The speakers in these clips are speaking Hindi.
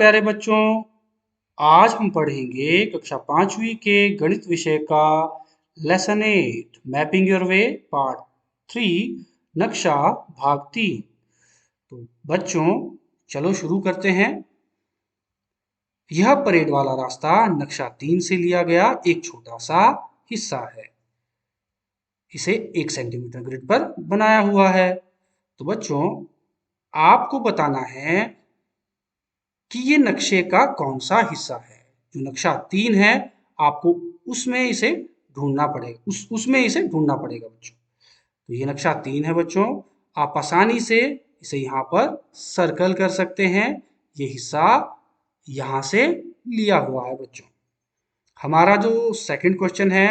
प्यारे बच्चों, आज हम पढ़ेंगे कक्षा 5वीं के गणित विषय का lesson 8 mapping your way part 3 नक्शा भाग 3। तो बच्चों चलो शुरू करते हैं। यह परेड वाला रास्ता नक्शा 3 से लिया गया एक छोटा सा हिस्सा है। इसे 1 सेंटीमीटर ग्रिड पर बनाया हुआ है। तो बच्चों आपको बताना है कि ये नक्शे का कौन सा हिस्सा है। जो नक्शा 3 है आपको उसमें इसे ढूंढना पड़ेगा, उसमें इसे ढूंढना पड़ेगा बच्चों। तो ये नक्शा 3 है बच्चों, आप आसानी से इसे यहाँ पर सर्कल कर सकते हैं। ये हिस्सा यहाँ से लिया हुआ है बच्चों। हमारा जो सेकंड क्वेश्चन है,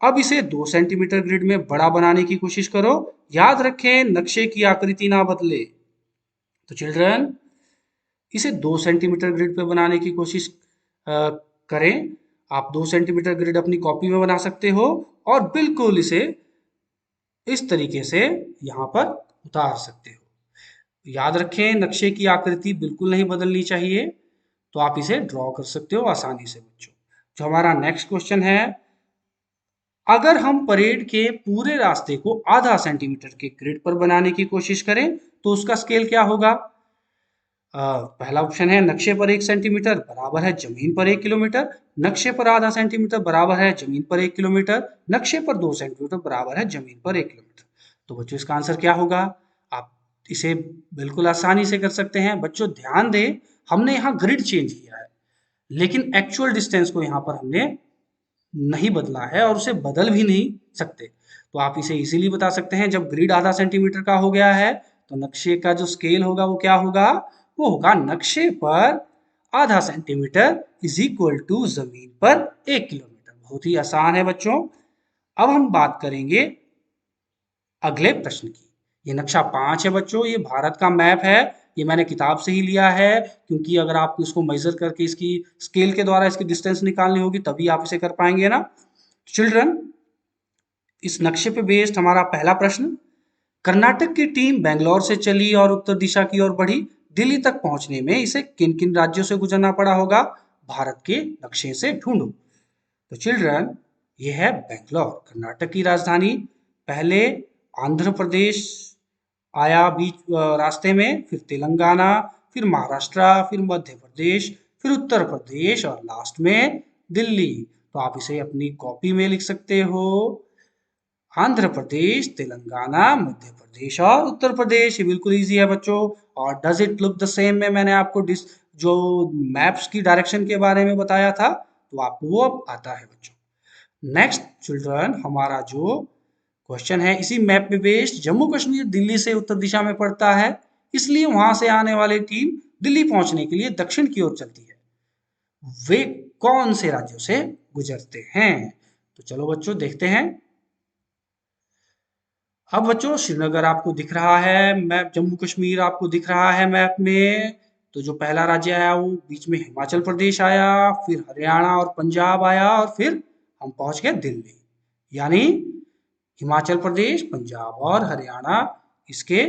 अब इसे 2 सेंटीमीटर ग्रिड में बड़ा बनाने की कोशिश करो। याद रखें नक्शे की आकृति ना बदले। तो चिल्ड्रन इसे 2 सेंटीमीटर ग्रिड पे बनाने की कोशिश करें। आप 2 सेंटीमीटर ग्रिड अपनी कॉपी में बना सकते हो और बिल्कुल इसे इस तरीके से यहाँ पर उतार सकते हो। याद रखें नक्शे की आकृति बिल्कुल नहीं बदलनी चाहिए। तो आप इसे ड्रॉ कर सकते हो आसानी से बच्चों। जो हमारा नेक्स्ट क्वेश्चन है, अगर हम परेड के पूरे रास्ते को आधा सेंटीमीटर के ग्रिड पर बनाने की कोशिश करें तो उसका स्केल क्या होगा? पहला ऑप्शन है नक्शे पर 1 सेंटीमीटर बराबर है जमीन पर 1 किलोमीटर, नक्शे पर आधा सेंटीमीटर बराबर है जमीन पर 1 किलोमीटर, नक्शे पर 2 सेंटीमीटर बराबर है जमीन पर 1 किलोमीटर। तो बच्चों इसका आंसर क्या होगा? आप इसे बिल्कुल आसानी से कर सकते हैं। बच्चों ध्यान दें, हमने यहाँ ग्रिड चेंज किया है लेकिन एक्चुअल डिस्टेंस को यहाँ पर हमने नहीं बदला है और उसे बदल भी नहीं सकते। तो आप इसे इजीली बता सकते हैं, जब ग्रिड आधा सेंटीमीटर का हो गया है तो नक्शे का जो स्केल होगा वो क्या होगा? वो होगा नक्शे पर आधा सेंटीमीटर इज इक्वल टू जमीन पर 1 किलोमीटर। बहुत ही आसान है बच्चों। अब हम बात करेंगे अगले प्रश्न की। ये नक्शा 5 है बच्चों, ये भारत का मैप है। ये मैंने किताब से ही लिया है क्योंकि अगर आपको इसको मेजर करके इसकी स्केल के द्वारा इसकी डिस्टेंस निकालनी होगी तभी आप इसे कर पाएंगे ना। चिल्ड्रन इस नक्शे पे बेस्ड हमारा पहला प्रश्न, कर्नाटक की टीम बेंगलोर से चली और उत्तर दिशा की ओर बढ़ी। दिल्ली तक पहुंचने में इसे किन किन राज्यों से गुजरना पड़ा होगा? भारत के नक्शे से ढूंढो। तो चिल्ड्रन ये है बेंगलोर, कर्नाटक की राजधानी। पहले आंध्र प्रदेश आया बीच रास्ते में, फिर तेलंगाना, फिर महाराष्ट्र, फिर मध्य प्रदेश, फिर उत्तर प्रदेश और लास्ट में दिल्ली। तो आप इसे अपनी कॉपी में लिख सकते हो, आंध्र प्रदेश, तेलंगाना, मध्य प्रदेश और उत्तर प्रदेश। ये बिल्कुल इजी है बच्चों। और does it look the same में मैंने आपको जो मैप्स की डायरेक्शन के बारे में बताया था तो आपको वो अब आता है बच्चों। नेक्स्ट चिल्ड्रन हमारा जो क्वेश्चन है, इसी मैप पे बेस्ड जम्मू कश्मीर दिल्ली से उत्तर दिशा में पड़ता है, इसलिए वहां से आने वाली टीम दिल्ली पहुंचने के लिए दक्षिण की ओर चलती है। वे कौन से राज्यों से गुजरते हैं? तो चलो बच्चों देखते हैं। अब बच्चों श्रीनगर आपको दिख रहा है मैप, जम्मू कश्मीर आपको दिख रहा है मैप में। तो जो पहला राज्य आया वो बीच में हिमाचल प्रदेश आया, फिर हरियाणा और पंजाब आया और फिर हम पहुंच गए दिल्ली। यानी हिमाचल प्रदेश, पंजाब और हरियाणा इसके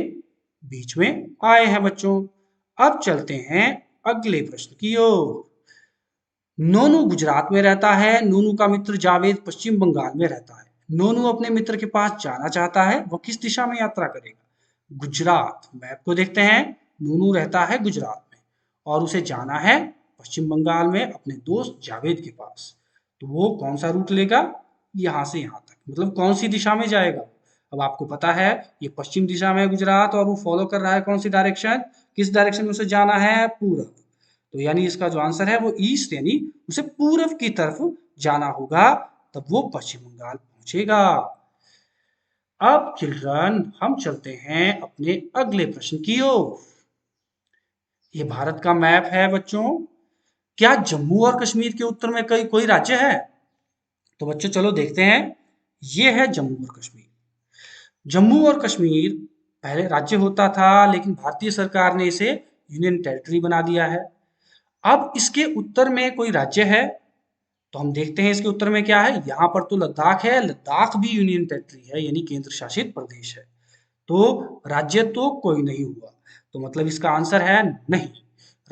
बीच में आए हैं बच्चों। अब चलते हैं अगले प्रश्न की ओर। नोनू गुजरात में रहता है, नोनू का मित्र जावेद पश्चिम बंगाल में रहता है। नोनू अपने मित्र के पास जाना चाहता है, वह किस दिशा में यात्रा करेगा? गुजरात, मैप को देखते हैं। नोनू रहता है गुजरात में और उसे जाना है पश्चिम बंगाल में अपने दोस्त जावेद के पास। तो वो कौन सा रूट लेगा? यहाँ से यहाँ तक, मतलब कौन सी दिशा में जाएगा? अब आपको पता है ये पश्चिम दिशा में है गुजरात और वो फॉलो कर रहा है कौन सी डायरेक्शन? किस डायरेक्शन में उसे जाना है? पूरब। तो यानी इसका जो आंसर है वो ईस्ट, यानी उसे पूरब की तरफ जाना होगा, तब वो पश्चिम बंगाल पहुंचेगा। अब चिल्ड्रन हम चलते हैं अपने अगले प्रश्न की ओर। ये भारत का मैप है बच्चों। क्या जम्मू और कश्मीर के उत्तर में कोई राज्य है? तो बच्चों चलो देखते हैं। ये है जम्मू और कश्मीर। जम्मू और कश्मीर पहले राज्य होता था लेकिन भारतीय सरकार ने इसे यूनियन टेरिटरी बना दिया है। अब इसके उत्तर में कोई राज्य है? तो हम देखते हैं इसके उत्तर में क्या है। यहाँ पर तो लद्दाख है, लद्दाख भी यूनियन टेरिटरी है यानी केंद्र शासित प्रदेश है। तो राज्य तो कोई नहीं हुआ, तो मतलब इसका आंसर है नहीं,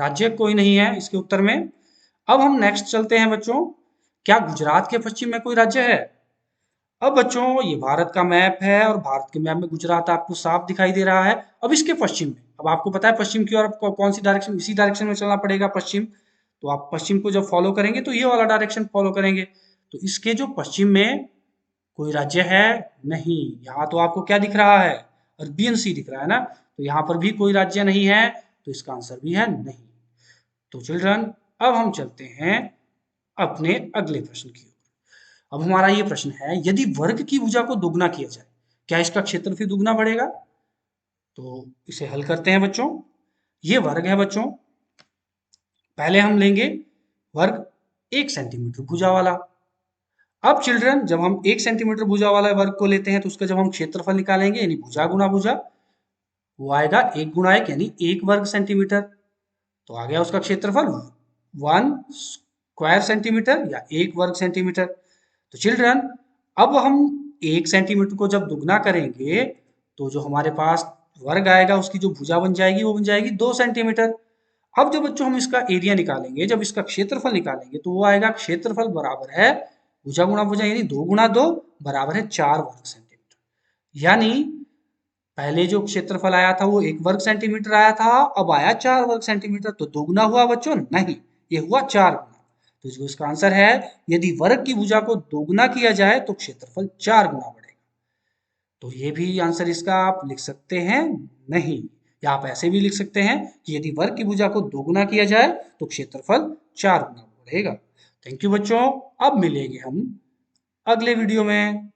राज्य कोई नहीं है इसके उत्तर में। अब हम नेक्स्ट चलते हैं बच्चों, क्या गुजरात के पश्चिम में कोई राज्य है? अब बच्चों ये भारत का मैप है और भारत के मैप में गुजरात आपको साफ दिखाई दे रहा है। अब इसके पश्चिम में, अब आपको पता है पश्चिम की ओर आपको कौन सी डायरेक्शन, इसी डायरेक्शन में चलना पड़ेगा पश्चिम। तो आप पश्चिम को जब फॉलो करेंगे तो ये वाला डायरेक्शन फॉलो करेंगे। तो इसके जो पश्चिम में कोई राज्य है नहीं। यहाँ तो आपको क्या दिख रहा है, अरबियन सी दिख रहा है ना, तो यहाँ पर भी कोई राज्य नहीं है, तो इसका आंसर भी है नहीं। तो चिल्ड्रन अब हम चलते हैं अपने अगले प्रश्न की ओर। अब हमारा ये प्रश्न है, यदि वर्ग की भुजा को दोगुना किया जाए, क्या इसका क्षेत्र फिर दुगना बढ़ेगा? तो इसे हल करते हैं बच्चों। ये वर्ग है बच्चों, पहले हम लेंगे वर्ग 1 सेंटीमीटर भुजा वाला। अब चिल्ड्रन जब हम 1 सेंटीमीटर भुजा वाला वर्ग को लेते हैं तो उसका जब हम क्षेत्रफल निकालेंगे यानी भुजा गुना भुजा, वो आएगा 1 गुणा 1 यानी 1 वर्ग सेंटीमीटर। तो आ गया उसका क्षेत्रफल 1 स्क्वायर सेंटीमीटर या 1 वर्ग सेंटीमीटर। तो चिल्ड्रन अब हम 1 सेंटीमीटर को जब दुगना करेंगे तो जो हमारे पास वर्ग आएगा उसकी जो भुजा बन जाएगी वो बन जाएगी 2 सेंटीमीटर। अब जब बच्चों हम इसका एरिया निकालेंगे, जब इसका क्षेत्रफल निकालेंगे तो वो आएगा क्षेत्रफल बराबर है भुजा गुणा भुजा यानी 2 गुणा 2 बराबर है 4 वर्ग सेंटीमीटर। यानी पहले जो क्षेत्रफल आया था वो 1 वर्ग सेंटीमीटर आया था, अब आया 4 वर्ग सेंटीमीटर। तो दोगुना हुआ बच्चों? नहीं, ये हुआ 4 गुना। तो जो इसका आंसर है, यदि वर्ग की भुजा को दोगुना किया जाए तो क्षेत्रफल 4 गुना बढ़ेगा। तो ये भी आंसर इसका आप लिख सकते हैं नहीं, या आप ऐसे भी लिख सकते हैं कि यदि वर्ग की भुजा को दोगुना किया जाए तो क्षेत्रफल 4 गुना बढ़ेगा। थैंक यू बच्चों, अब मिलेंगे हम अगले वीडियो में।